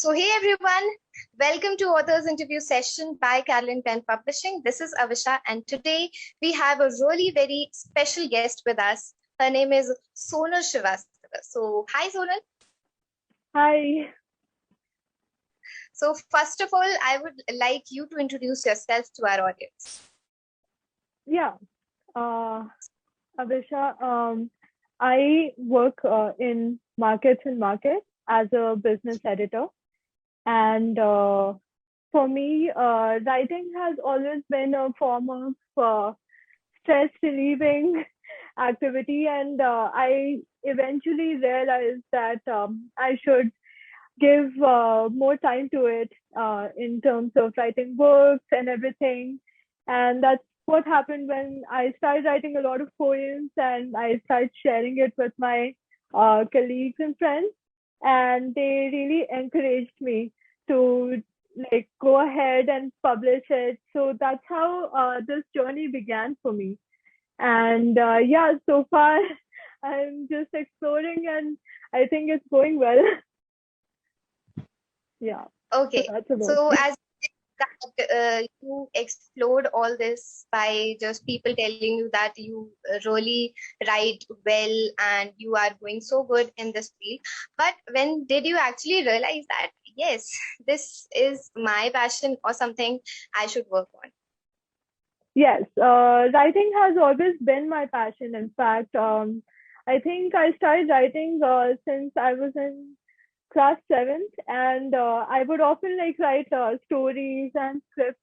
Hey everyone, welcome to Authors Interview Session by Carolyn Penn Publishing. This is Avisha, and today we have a really very special guest with us. Her name is Sonal Srivastava. Hi Sonal. Hi. First of all, I would like you to introduce yourself to our audience. Yeah. Avisha, I work in markets as a business editor. And for me, writing has always been a form of stress relieving activity. And I eventually realized that I should give more time to it in terms of writing books and everything. And that's what happened when I started writing a lot of poems and I started sharing it with my colleagues and friends. And they really encouraged me to go ahead and publish it. So that's how this journey began for me. And yeah, so far I'm just exploring and I think it's going well. Yeah. Okay, So that's about so me. as you explored all this by just people telling you that you really write well and you are going so good in this field. But when did you actually realize that, yes, this is my passion or something I should work on? Yes, writing has always been my passion. In fact, I think I started writing since I was in class seventh, and I would often write stories and scripts.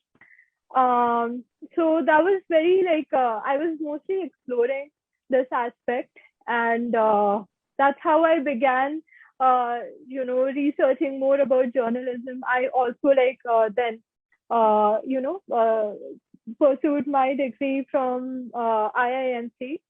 Um, so that was very I was mostly exploring this aspect, and that's how I began. Researching more about journalism. I also then pursued my degree from IIMC,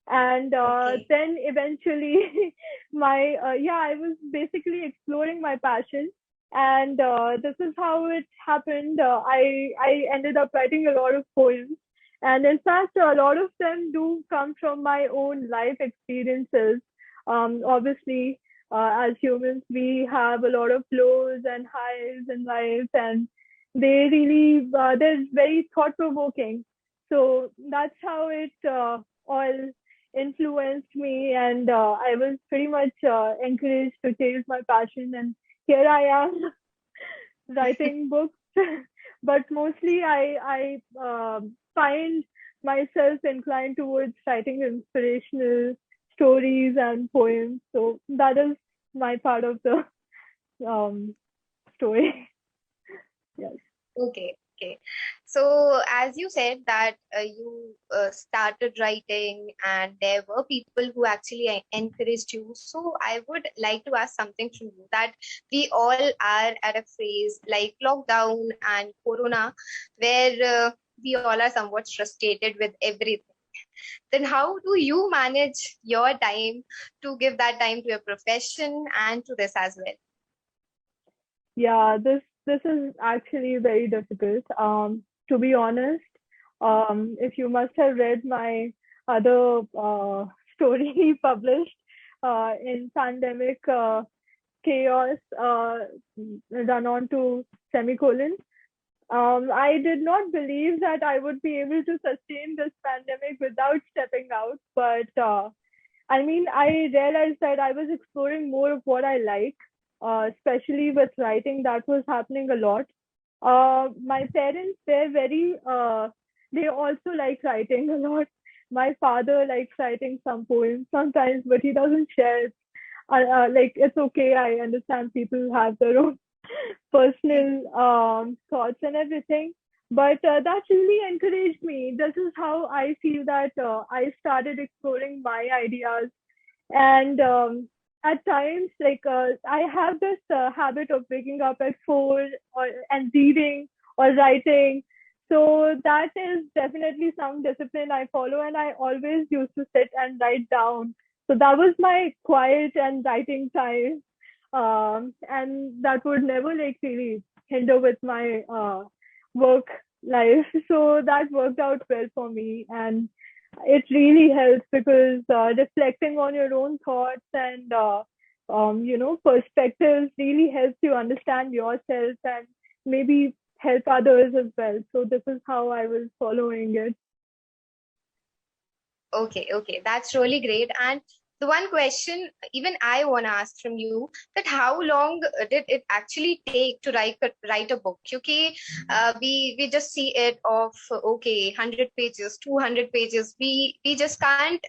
and Okay. then eventually I was basically exploring my passion, and this is how it happened. I ended up writing a lot of poems, and in fact a lot of them do come from my own life experiences. Obviously, as humans we have a lot of lows and highs in life, and they really they're very thought provoking. So that's how it all influenced me, and I was pretty much encouraged to chase my passion, and here I am writing books. But mostly I find myself inclined towards writing inspirational stories and poems, so that is my part of the um, story. Yes. Okay, okay. So, as you said that you started writing and there were people who actually encouraged you. So, I would like to ask something from you that we all are at a phase like lockdown and Corona where we all are somewhat frustrated with everything. Then, how do you manage your time to give that time to your profession and to this as well? Yeah, this is actually very difficult. To be honest, if you must have read my other story published in pandemic chaos, run on to semicolon. I did not believe that I would be able to sustain this pandemic without stepping out, but I mean, I realized that I was exploring more of what I like, especially with writing. That was happening a lot. My parents, they also like writing a lot. My father likes writing some poems sometimes, but he doesn't share it. It's okay. I understand people have their own personal thoughts and everything. But that really encouraged me. This is how I feel that I started exploring my ideas. And at times, I have this habit of waking up at 4 and reading or writing. So that is definitely some discipline I follow. And I always used to sit and write down. So that was my quiet and writing time, and that would never really hinder with my work life. So that worked out well for me, and it really helps because reflecting on your own thoughts and perspectives really helps you understand yourself and maybe help others as well. So this is how I was following it. Okay, okay, that's really great. And the one question even I want to ask from you, that how long did it actually take to write a book? Okay, we just see it of okay, 100 pages, 200 pages. We just can't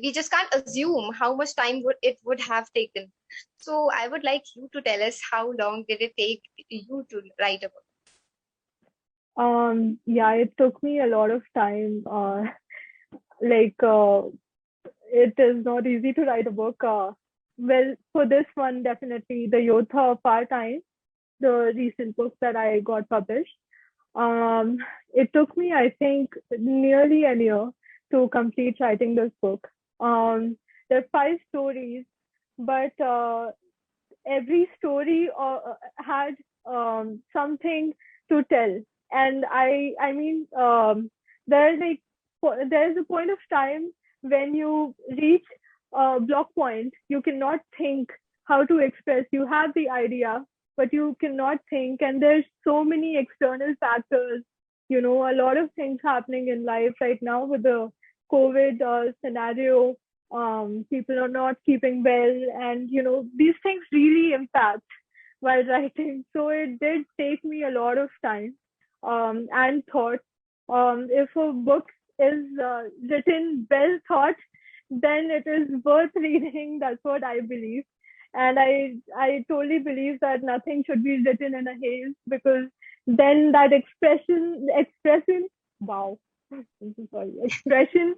we just can't assume how much time would have taken. So I would like you to tell us how long did it take you to write a book? Yeah, it took me a lot of time. Like it is not easy to write a book. Well, for this one, definitely the Yodha part-time, the recent book that I got published. Um, it took me, I think, nearly a year to complete writing this book. There are five stories, but every story had something to tell, and I mean, there's like there's a point of time when you reach a block point, you cannot think how to express. You have the idea, but you cannot think, and there's so many external factors. A lot of things happening in life right now with the COVID scenario. People are not keeping well, and these things really impact while writing. So it did take me a lot of time and thought. If a book is written well thought, then it is worth reading. That's what I believe. And I totally believe that nothing should be written in a haze, because then that expression, wow, I'm so sorry, expression,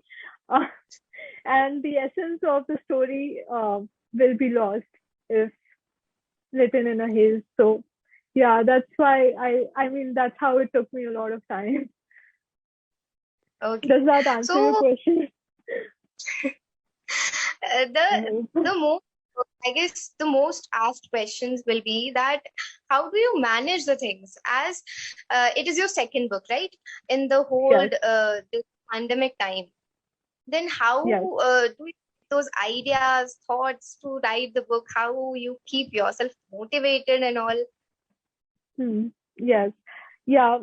uh, and the essence of the story will be lost if written in a haze. So yeah, that's why I mean, that's how it took me a lot of time. Okay, Does that answer your so question? the I hope. the most I guess the most asked questions will be that how do you manage the things, as it is your second book, right? In the whole Yes, this pandemic time, then yes. how do you those ideas, thoughts to write the book? How you keep yourself motivated and all? Hmm. Yes. Yeah.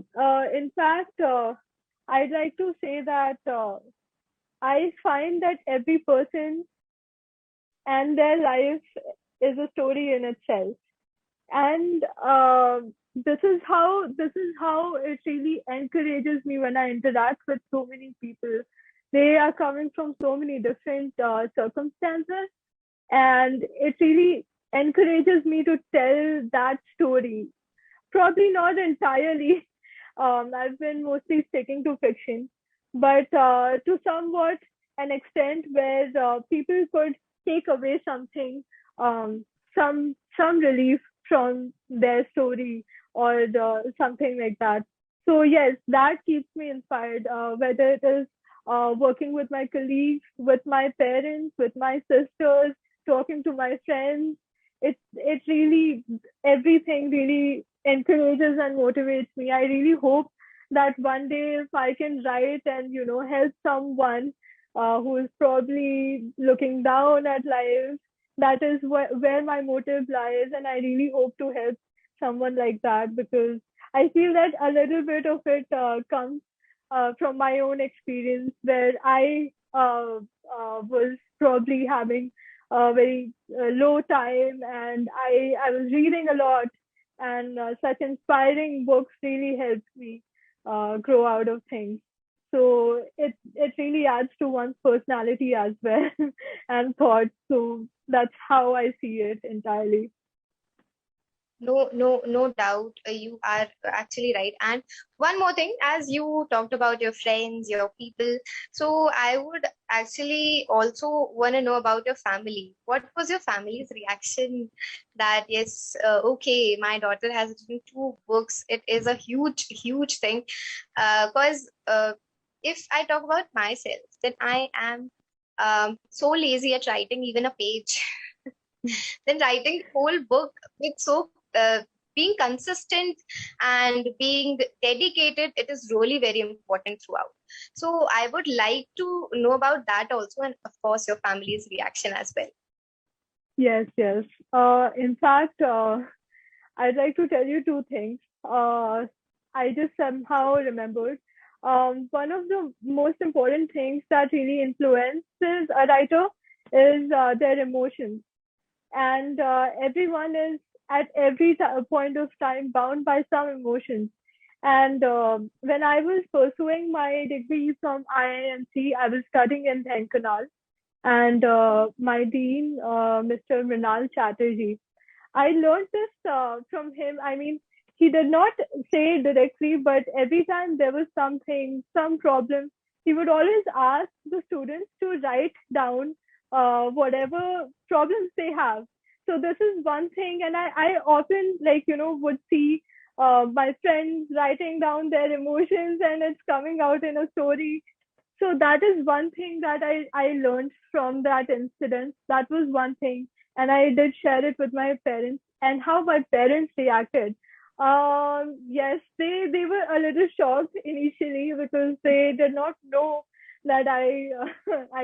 In fact, I'd like to say that I find that every person and their life is a story in itself. And this is how it really encourages me when I interact with so many people. They are coming from so many different circumstances, and it really encourages me to tell that story. Probably not entirely. I've been mostly sticking to fiction, but to somewhat an extent where people could take away something, um, some relief from their story, or something like that. So yes, that keeps me inspired. Whether it is working with my colleagues, with my parents, with my sisters, talking to my friends, it really, everything really encourages and motivates me. I really hope that one day if I can write and help someone who is probably looking down at life, that is where my motive lies, and I really hope to help someone like that, because I feel that a little bit of it comes from my own experience, where I was probably having a very low time, and I was reading a lot, and such inspiring books really helped me grow out of things. So it really adds to one's personality as well and thoughts. So that's how I see it entirely. No, no, no doubt. You are actually right. And one more thing, as you talked about your friends, your people, so I would actually also want to know about your family. What was your family's reaction that, yes, okay, my daughter has written two books. It is a huge, huge thing. Because if I talk about myself, then I am so lazy at writing even a page. Then writing whole book with so being consistent and being dedicated, it is really very important throughout. So I would like to know about that also, and of course your family's reaction as well. Yes, yes. In fact, I'd like to tell you two things. I just somehow remembered. One of the most important things that really influences a writer is their emotions. And everyone is at every point of time bound by some emotions. And when I was pursuing my degree from IIMC, I was studying in Dhenkanal, and my dean, Mr. Mrinal Chatterjee, I learned this from him. I mean, he did not say it directly, but every time there was something, some problem, he would always ask the students to write down whatever problems they have. So this is one thing, and I often, like, would see my friends writing down their emotions, and it's coming out in a story. So that is one thing that I learned from that incident. That was one thing. And I did share it with my parents, and how my parents reacted. Yes, they were a little shocked initially because they did not know that I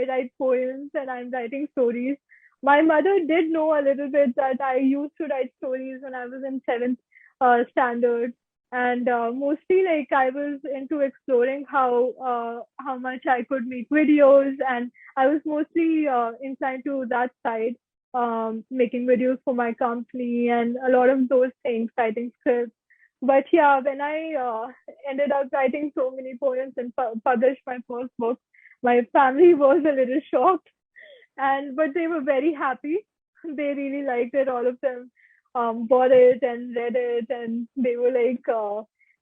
write poems and I'm writing stories. My mother did know a little bit that I used to write stories when I was in seventh standard, and mostly like I was into exploring how much I could make videos, and I was mostly inclined to that side, making videos for my company and a lot of those things, writing scripts. But yeah, when I ended up writing so many poems and published my first book, my family was a little shocked, and but they were very happy. They really liked it. All of them bought it and read it, and they were like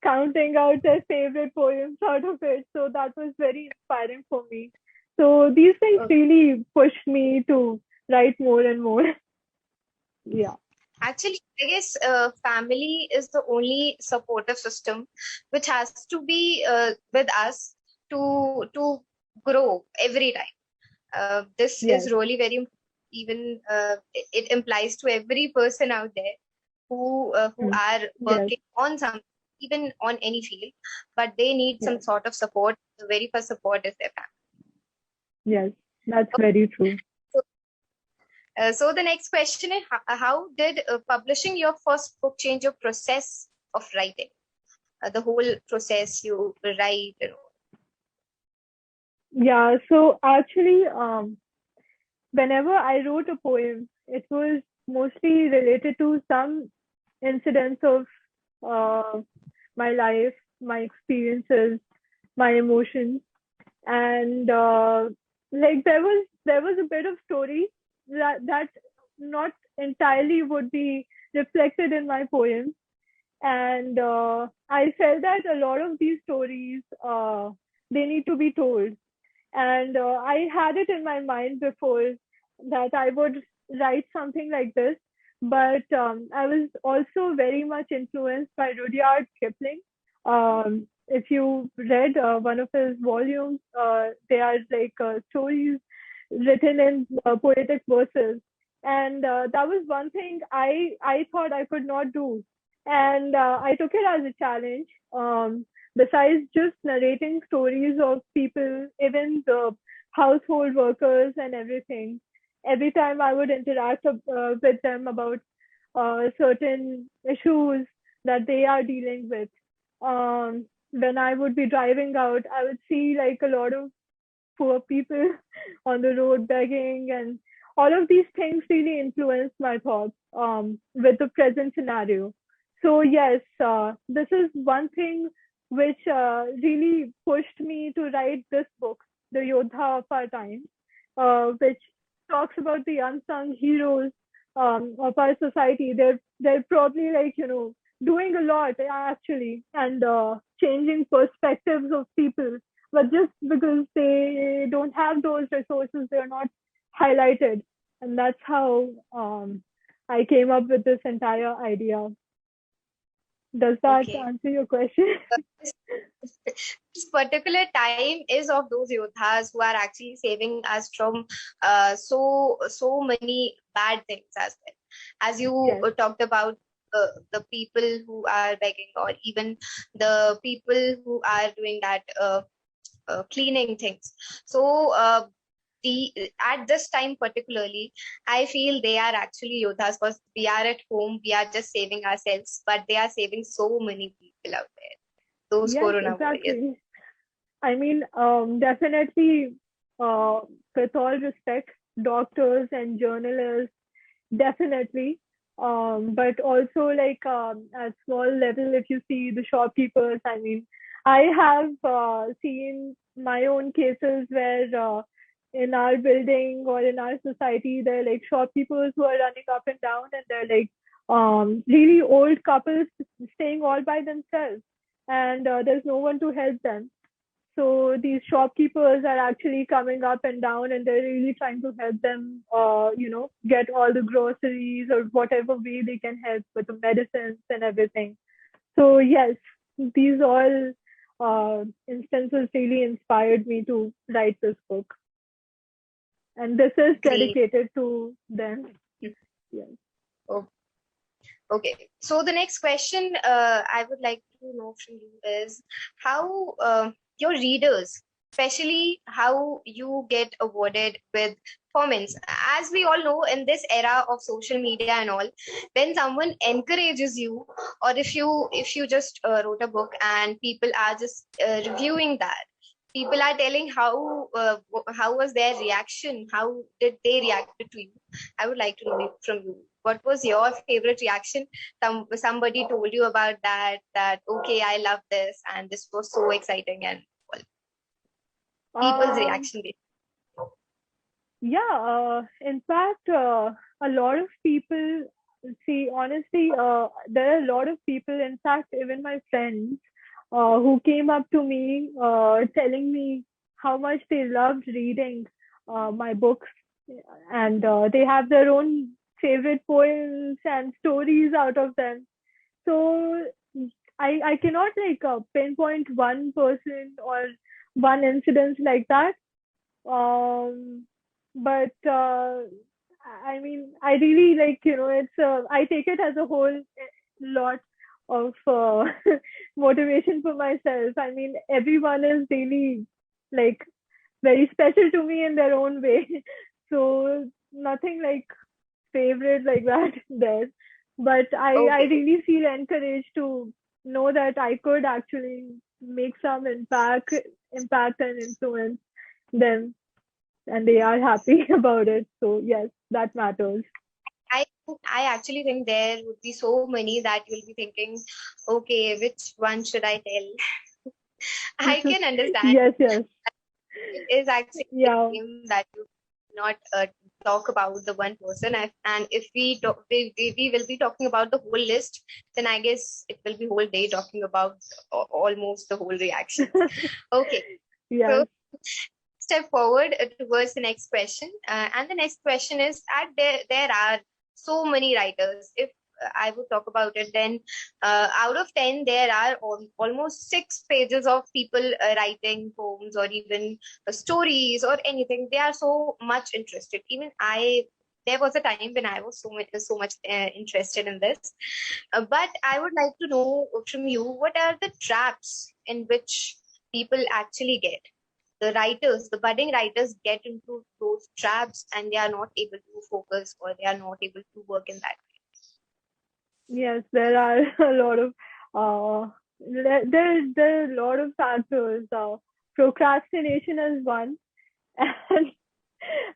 counting out their favorite poems out of it. So that was very inspiring for me. So these things Okay. really pushed me to write more and more. Yeah. Actually, I guess family is the only supportive system which has to be with us to grow every time. This is Yes. really very even it implies to every person out there who Mm. are Yes. working on some, even on any field, but they need some Yes. sort of support. The very first support is their Yes. That's family. very true. So the next question is, how did publishing your first book change your process of writing? The whole process you write. Yeah. So actually, whenever I wrote a poem, it was mostly related to some incidents of uh, my life, my experiences, my emotions, and like there was a bit of story that not entirely would be reflected in my poems, and I felt that a lot of these stories they need to be told, and I had it in my mind before that I would write something like this, but I was also very much influenced by Rudyard Kipling. If you read one of his volumes, they are like stories written in poetic verses, and that was one thing I thought I could not do, and I took it as a challenge. Besides just narrating stories of people, even the household workers and everything, every time I would interact with them about certain issues that they are dealing with. When I would be driving out, I would see like a lot of poor people on the road begging, and all of these things really influenced my thoughts with the present scenario. So yes, this is one thing which really pushed me to write this book, The Yodha of Our Time, which talks about the unsung heroes of our society. They're probably like doing a lot actually, and changing perspectives of people, but just because they don't have those resources, they're not highlighted. And that's how I came up with this entire idea. Does that Okay. answer your question? This, this particular time is of those yodhas who are actually saving us from so many bad things as well. As you Yes. talked about the people who are begging, or even the people who are doing that cleaning things. So at this time particularly, I feel they are actually Yodhas, because we are at home, we are just saving ourselves, but they are saving so many people out there. Those Yes, Corona warriors. exactly. I mean, definitely, uh, with all respect, doctors and journalists, definitely. But also, like, at small level, if you see the shopkeepers, I mean, I have seen my own cases where in our building or in our society, there are like shopkeepers who are running up and down, and they're like really old couples staying all by themselves, and there's no one to help them. So these shopkeepers are actually coming up and down, and they're really trying to help them, get all the groceries or whatever way they can help with the medicines and everything. So yes, these all instances really inspired me to write this book, and this is Great. dedicated to them. Yes. Oh, okay. So the next question I would like to know from you is how your readers, especially how you get awarded with comments. As we all know, in this era of social media and all, when someone encourages you, or if you just wrote a book and people are just reviewing that, people are telling how was their reaction, how did they react to you. I would like to know it from you. What was your favorite reaction? Somebody told you about that okay, I love this and this was so exciting, and well, people's Um, reaction. yeah, in fact, a lot of people, see, honestly, there are a lot of people, in fact, even my friends, who came up to me telling me how much they loved reading my books, and they have their own favorite poems and stories out of them. So I cannot like pinpoint one person or one incident like that. um but I mean, I really like, it's I take it as a whole lot of motivation for myself. I mean, everyone is really like very special to me in their own way. So nothing like favorite like that there. But I Okay. really feel encouraged to know that I could actually make some impact and influence them, and they are happy about it. So yes, that matters. I actually think there would be so many that you'll be thinking, okay, which one should I tell? I can understand. Yes, yes. It is actually a Yeah. shame that you not talk about the one person. And if we, talk, we will be talking about the whole list, then I guess it will be whole day talking about almost the whole reactions. Okay, so Yes. step forward towards the next question. And the next question is that there are so many writers. If I would talk about it, then out of 10, there are almost 6 pages of people writing poems or even stories or anything. They are so much interested. Even there was a time when I was so much interested in this. But I would like to know from you, what are the traps in which people actually get? The writers, the budding writers get into those traps and they are not able to focus, or they are not able to work in that. Yes, there are a lot of there are a lot of factors. Procrastination is one, and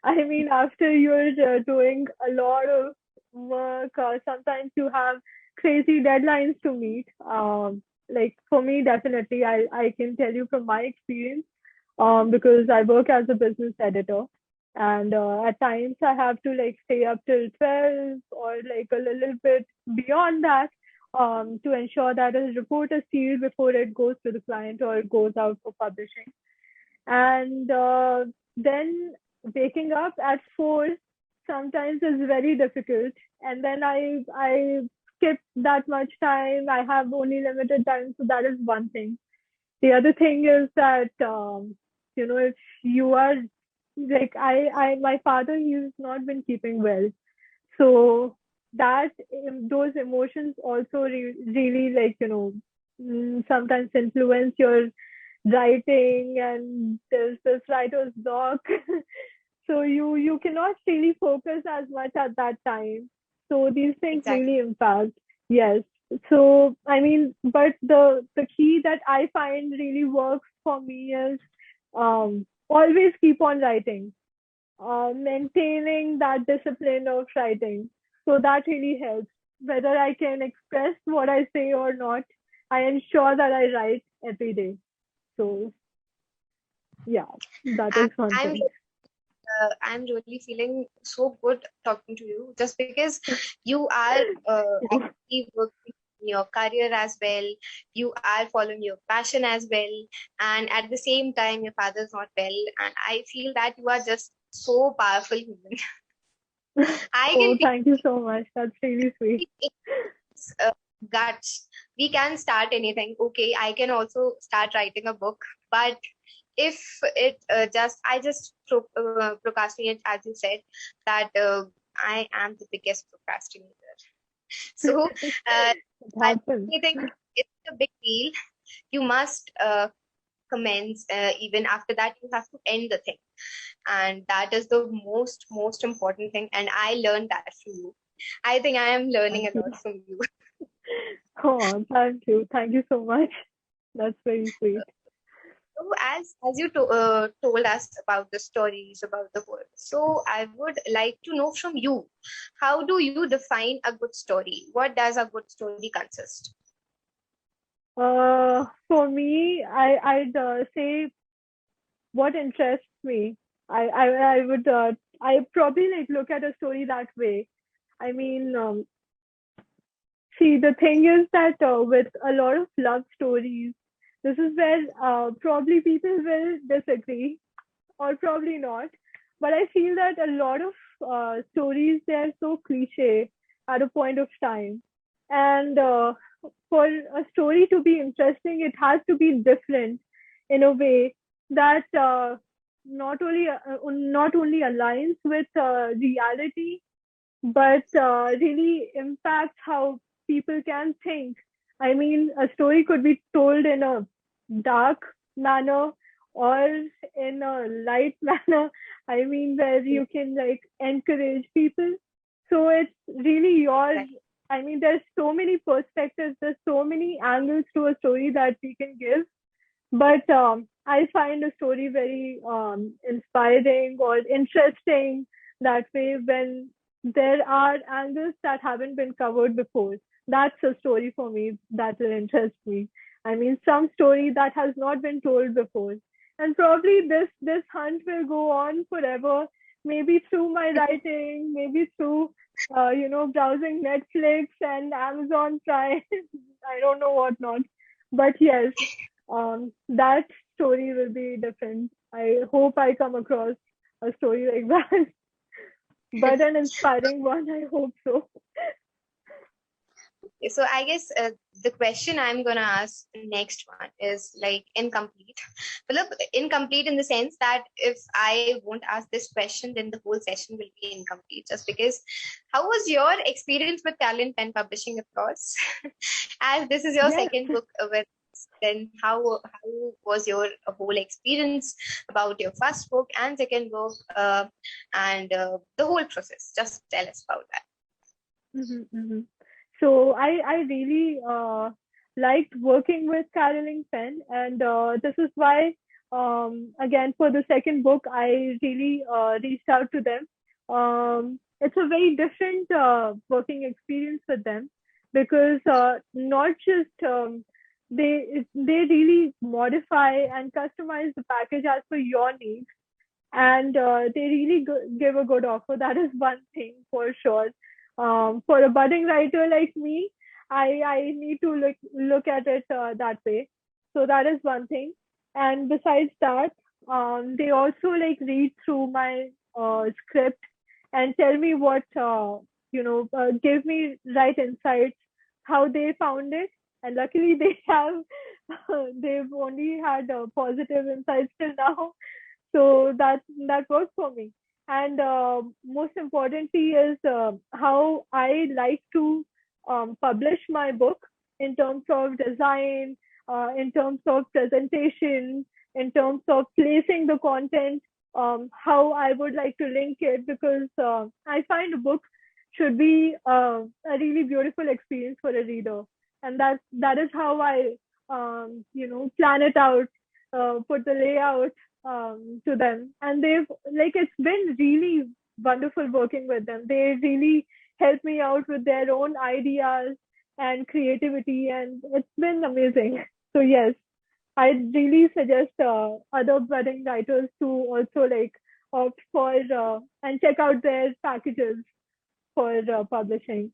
I mean, after you're doing a lot of work, sometimes you have crazy deadlines to meet. Like for me, definitely, I can tell you from my experience, because I work as a business editor, and at times I have to like stay up till 12 or like a little bit beyond that, to ensure that a report is sealed before it goes to the client or it goes out for publishing. And then waking up at 4 sometimes is very difficult, and then I skip that much time. I have only limited time, so that is one thing. The other thing is that if you are like I my father, he's not been keeping well, so that those emotions also really, like, sometimes influence your writing, and there's this writer's block. So you cannot really focus as much at that time. So these things Exactly. really impact. Yes. So I mean, but the key that I find really works for me is always keep on writing, maintaining that discipline of writing. So that really helps. Whether I can express what I say or not, I ensure that I write every day. So yeah, that And is one I'm thing. I'm really feeling so good talking to you just because you are actively working in your career as well. You are following your passion as well, and at the same time, your father's not well. And I feel that you are just so powerful human. I can Oh, thank you so much. That's really sweet. feel its guts. We can start anything. Okay, I can also start writing a book, but if it just I just procrastinate, as you said, that I am the biggest procrastinator. So uh, It I happens. think it's a big deal. You must commence. Even after that, you have to end the thing, and that is the most important thing. And I learned that from you. I think I am learning Thank a you. lot from you. Oh, thank you. Thank you so much. That's very sweet. So as you told us about the stories about the world, so I would like to know from you, how do you define a good story? What does a good story consist? For me, I'd say what interests me. I would I probably like look at a story that way. I mean, see, the thing is that with a lot of love stories, this is where probably people will disagree or probably not. But I feel that a lot of stories, they're so cliche at a point of time, and for a story to be interesting, it has to be different in a way that not only aligns with reality, but really impacts how people can think. I mean, a story could be told in a dark manner or in a light manner. I mean, where you can like encourage people. So it's really your, Right. I mean, there's so many perspectives, there's so many angles to a story that we can give. But I find a story very inspiring or interesting that way when there are angles that haven't been covered before. That's a story for me that will interest me. I mean, some story that has not been told before. And probably this hunt will go on forever. Maybe through my writing, maybe through browsing Netflix and Amazon Prime. I don't know what not. But yes, that story will be different. I hope I come across a story like that, but an inspiring one. I hope so. So I guess the question I'm gonna ask next one is like incomplete. Well, look, incomplete in the sense that if I won't ask this question, then the whole session will be incomplete. Just because, how was your experience with Talent Pen Publishing, of course? As this is your Yes. second book with, then how was your whole experience about your first book and second book, and the whole process? Just tell us about that. Mm-hmm. So I really liked working with Caroline Penn, and this is why again for the second book I really reached out to them. It's a very different working experience with them because not just they really modify and customize the package as per your needs, and they really give a good offer. That is one thing for sure. For a budding writer like me, I need to look at it that way. So that is one thing. And besides that, they also like read through my script and tell me what give me right insights how they found it. And luckily, they have they've only had positive insights till now, so that works for me. And most importantly is how I like to publish my book in terms of design, in terms of presentation, in terms of placing the content how I would like to link it, because I find a book should be a really beautiful experience for a reader, and that is how I plan it out, put the layout to them, and they've like it's been really wonderful working with them. They really help me out with their own ideas and creativity, and it's been amazing. So yes, I really suggest other budding writers to also like opt for and check out their packages for publishing.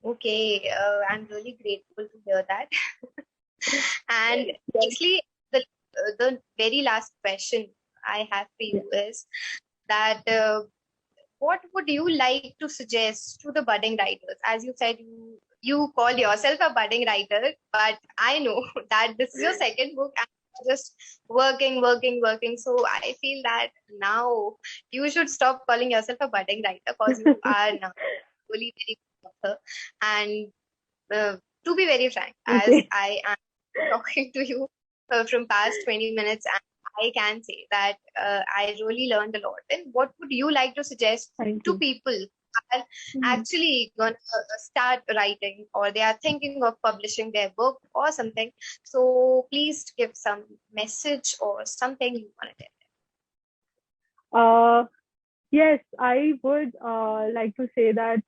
Okay, I'm really grateful to hear that. And Yes, actually, the very last question I have for yes. you is that what would you like to suggest to the budding writers? As you said, you call yourself a budding writer, but I know that this is your second book and you're just working, working, working. So I feel that now you should stop calling yourself a budding writer because you are now really very good author. And uh, to be very frank, as Okay, I am talking to you from past 20 minutes, and I can say that I really learned a lot. And what would you like to suggest thank to you. people who are Mhm. actually going to start writing or they are thinking of publishing their book or something? So please give some message or something you want to Uh, yes, I would like to say that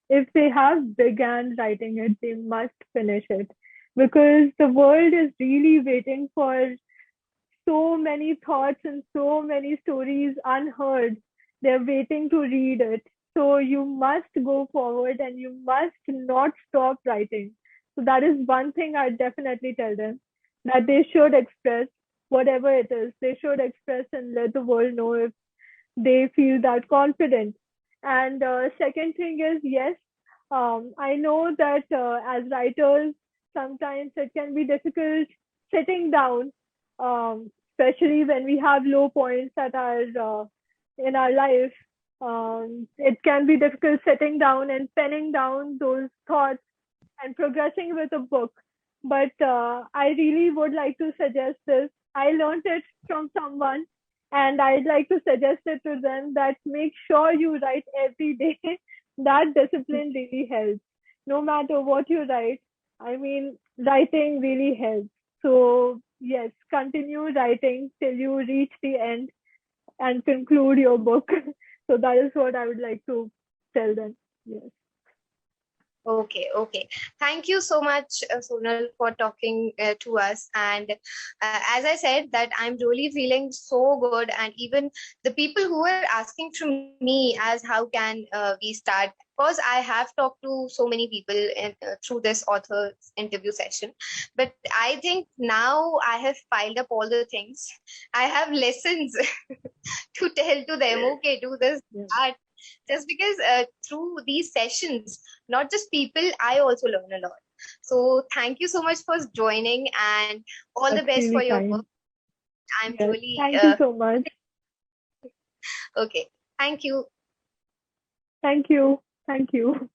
if they have began writing it, they must finish it, because the world is really waiting for so many thoughts and so many stories unheard. They're waiting to read it. So you must go forward and you must not stop writing. So that is one thing I definitely tell them, that they should express whatever it is. They should express and let the world know if they feel that confident. And second thing is, yes, I know that as writers, sometimes it can be difficult sitting down, especially when we have low points that are in our life. It can be difficult sitting down and penning down those thoughts and progressing with a book. But I really would like to suggest this. I learned it from someone, and I'd like to suggest it to them, that make sure you write every day. That discipline really helps. No matter what you write, I mean, writing really helps. So, yes, continue writing till you reach the end and conclude your book. So, that is what I would like to tell them. Yes. Okay, okay. Thank you so much, Sonal, for talking to us. And as I said, that I'm really feeling so good. And even the people who were asking to me as how can we start, because I have talked to so many people through this author's interview session. But I think now I have piled up all the things. I have lessons to tell to them, okay, do this, Yeah. that. Just because through these sessions, not just people, I also learn a lot. So thank you so much for joining and all the That's best for really your work. kind. I'm Yes. really Thank you so much. okay. Thank you. Thank you. Thank you.